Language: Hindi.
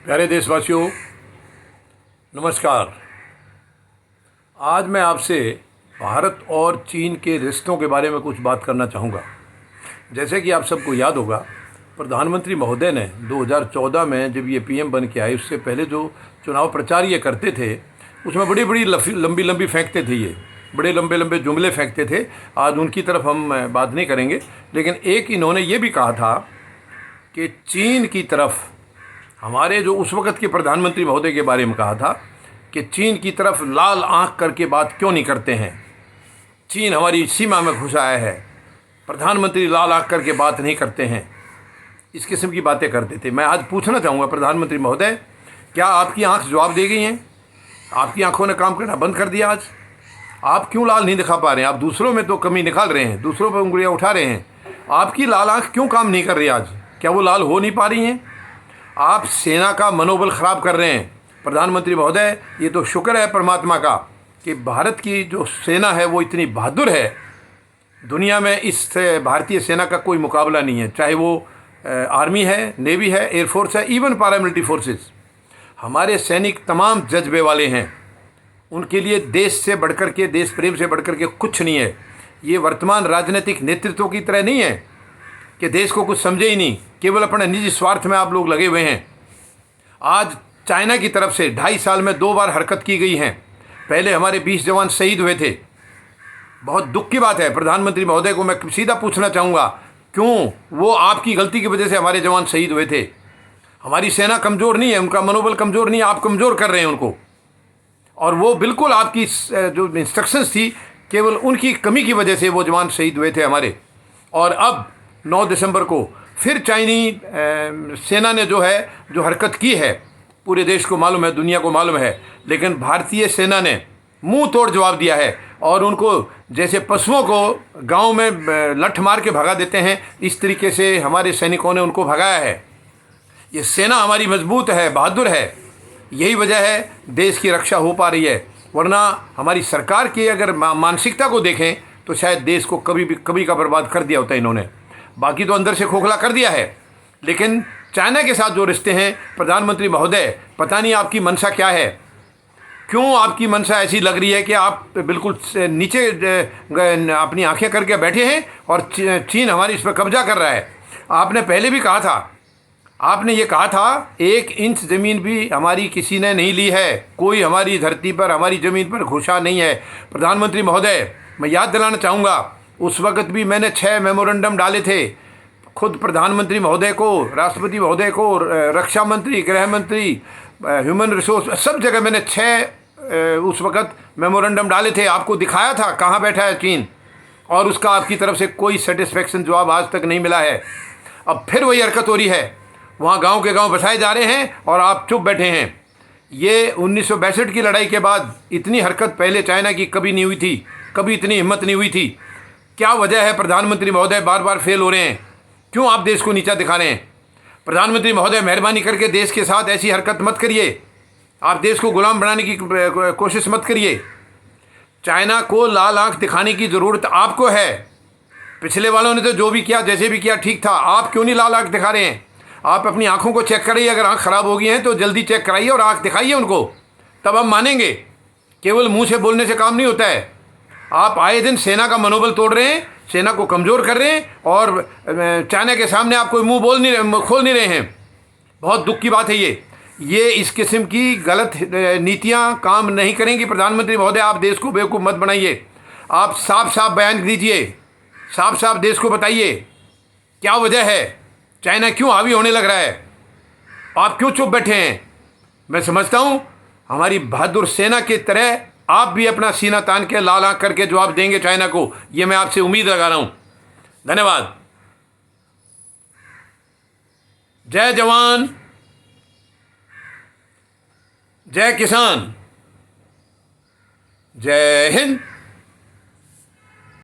प्यारे देशवासियों, नमस्कार। आज मैं आपसे भारत और चीन के रिश्तों के बारे में कुछ बात करना चाहूँगा। जैसे कि आप सबको याद होगा, प्रधानमंत्री महोदय ने 2014 में जब ये पीएम बन के आए, उससे पहले जो चुनाव प्रचार ये करते थे उसमें बड़ी बड़ी लंबी लंबी फेंकते थे, ये बड़े लंबे लंबे जुमले फेंकते थे। आज उनकी तरफ हम बात नहीं करेंगे, लेकिन एक इन्होंने ये भी कहा था कि चीन की तरफ, हमारे जो उस वक़्त के प्रधानमंत्री महोदय के बारे में कहा था कि चीन की तरफ लाल आंख करके बात क्यों नहीं करते हैं, चीन हमारी सीमा में घुस आया है, प्रधानमंत्री लाल आंख करके बात नहीं करते हैं। इस किस्म की बातें करते थे। मैं आज पूछना चाहूँगा प्रधानमंत्री महोदय, क्या आपकी आंख जवाब दे गई हैं? आपकी आंखों ने काम करना बंद कर दिया? आज आप क्यों लाल नहीं दिखा पा रहे हैं? आप दूसरों में तो कमी निकाल रहे हैं, दूसरों पर उंगलियां उठा रहे हैं। आपकी लाल आंख क्यों काम नहीं कर रही आज? क्या वो लाल हो नहीं पा रही हैं? आप सेना का मनोबल ख़राब कर रहे हैं प्रधानमंत्री महोदय। ये तो शुक्र है परमात्मा का कि भारत की जो सेना है वो इतनी बहादुर है, दुनिया में इस भारतीय सेना का कोई मुकाबला नहीं है। चाहे वो आर्मी है, नेवी है, एयरफोर्स है, इवन पैरामिलिट्री फोर्सेस। हमारे सैनिक तमाम जज्बे वाले हैं। उनके लिए देश से बढ़कर के, देश प्रेम से बढ़कर के कुछ नहीं है। ये वर्तमान राजनीतिक नेतृत्व की तरह नहीं है कि देश को कुछ समझे ही नहीं, केवल अपने निजी स्वार्थ में आप लोग लगे हुए हैं। आज चाइना की तरफ से 2.5 साल में 2 बार हरकत की गई हैं। पहले हमारे 20 जवान शहीद हुए थे। बहुत दुख की बात है। प्रधानमंत्री महोदय को मैं सीधा पूछना चाहूँगा, क्यों वो आपकी गलती की वजह से हमारे जवान शहीद हुए थे? हमारी सेना कमज़ोर नहीं है, उनका मनोबल कमज़ोर नहीं है, आप कमज़ोर कर रहे हैं उनको। और वो बिल्कुल आपकी जो इंस्ट्रक्शंस थी, केवल उनकी कमी की वजह से वो जवान शहीद हुए थे हमारे। और अब 9 दिसंबर को फिर चाइनी सेना ने जो हरकत की है, पूरे देश को मालूम है, दुनिया को मालूम है, लेकिन भारतीय सेना ने मुंह तोड़ जवाब दिया है। और उनको जैसे पशुओं को गांव में लठ मार के भगा देते हैं, इस तरीके से हमारे सैनिकों ने उनको भगाया है। ये सेना हमारी मजबूत है, बहादुर है। यही वजह है देश की रक्षा हो पा रही है। वरना हमारी सरकार की अगर मानसिकता को देखें तो शायद देश को कभी का बर्बाद कर दिया होता इन्होंने। बाकी तो अंदर से खोखला कर दिया है। लेकिन चाइना के साथ जो रिश्ते हैं, प्रधानमंत्री महोदय, पता नहीं आपकी मंशा क्या है। क्यों आपकी मंशा ऐसी लग रही है कि आप बिल्कुल नीचे अपनी आंखें करके बैठे हैं और चीन हमारी इस पर कब्जा कर रहा है। आपने पहले भी कहा था, आपने ये कहा था 1 इंच ज़मीन भी हमारी किसी ने नहीं ली है, कोई हमारी धरती पर, हमारी ज़मीन पर घुसा नहीं है। प्रधानमंत्री महोदय, मैं याद दिलाना चाहूँगा, उस वक़्त भी मैंने 6 मेमोरेंडम डाले थे। खुद प्रधानमंत्री महोदय को, राष्ट्रपति महोदय को, रक्षा मंत्री, गृह मंत्री, ह्यूमन रिसोर्स, सब जगह मैंने 6 उस वक़्त मेमोरेंडम डाले थे। आपको दिखाया था कहाँ बैठा है चीन, और उसका आपकी तरफ से कोई सेटिस्फेक्शन जवाब आज तक नहीं मिला है। अब फिर वही हरकत हो रही है। वहाँ गांव के गांव बसाए जा रहे हैं और आप चुप बैठे हैं। ये 1962 की लड़ाई के बाद इतनी हरकत पहले चाइना की कभी नहीं हुई थी, कभी इतनी हिम्मत नहीं हुई थी। क्या वजह है प्रधानमंत्री महोदय, बार बार फेल हो रहे हैं? क्यों आप देश को नीचा दिखा रहे हैं? प्रधानमंत्री महोदय, मेहरबानी करके देश के साथ ऐसी हरकत मत करिए। आप देश को गुलाम बनाने की कोशिश मत करिए। चाइना को लाल आंख दिखाने की ज़रूरत आपको है। पिछले वालों ने तो जो भी किया, जैसे भी किया, ठीक था। आप क्यों नहीं लाल आंख दिखा रहे हैं? आप अपनी आंखों को चेक करिए। अगर आंख ख़राब हो गई है तो जल्दी चेक कराइए और आंख दिखाइए उनको, तब हम मानेंगे। केवल मुंह से बोलने से काम नहीं होता है। आप आए दिन सेना का मनोबल तोड़ रहे हैं, सेना को कमज़ोर कर रहे हैं, और चाइना के सामने आप कोई मुंह खोल नहीं रहे हैं। बहुत दुख की बात है ये इस किस्म की गलत नीतियां काम नहीं करेंगी। प्रधानमंत्री महोदय, आप देश को बेवकूफ़ मत बनाइए। आप साफ साफ बयान दीजिए, साफ साफ देश को बताइए क्या वजह है, चाइना क्यों हावी होने लग रहा है, आप क्यों चुप बैठे हैं? मैं समझता हूँ हमारी बहादुर सेना की तरह आप भी अपना सीना तान के लाल आंख करके जवाब देंगे चाइना को। ये मैं आपसे उम्मीद लगा रहा हूँ। धन्यवाद। जय जवान, जय किसान, जय हिंद।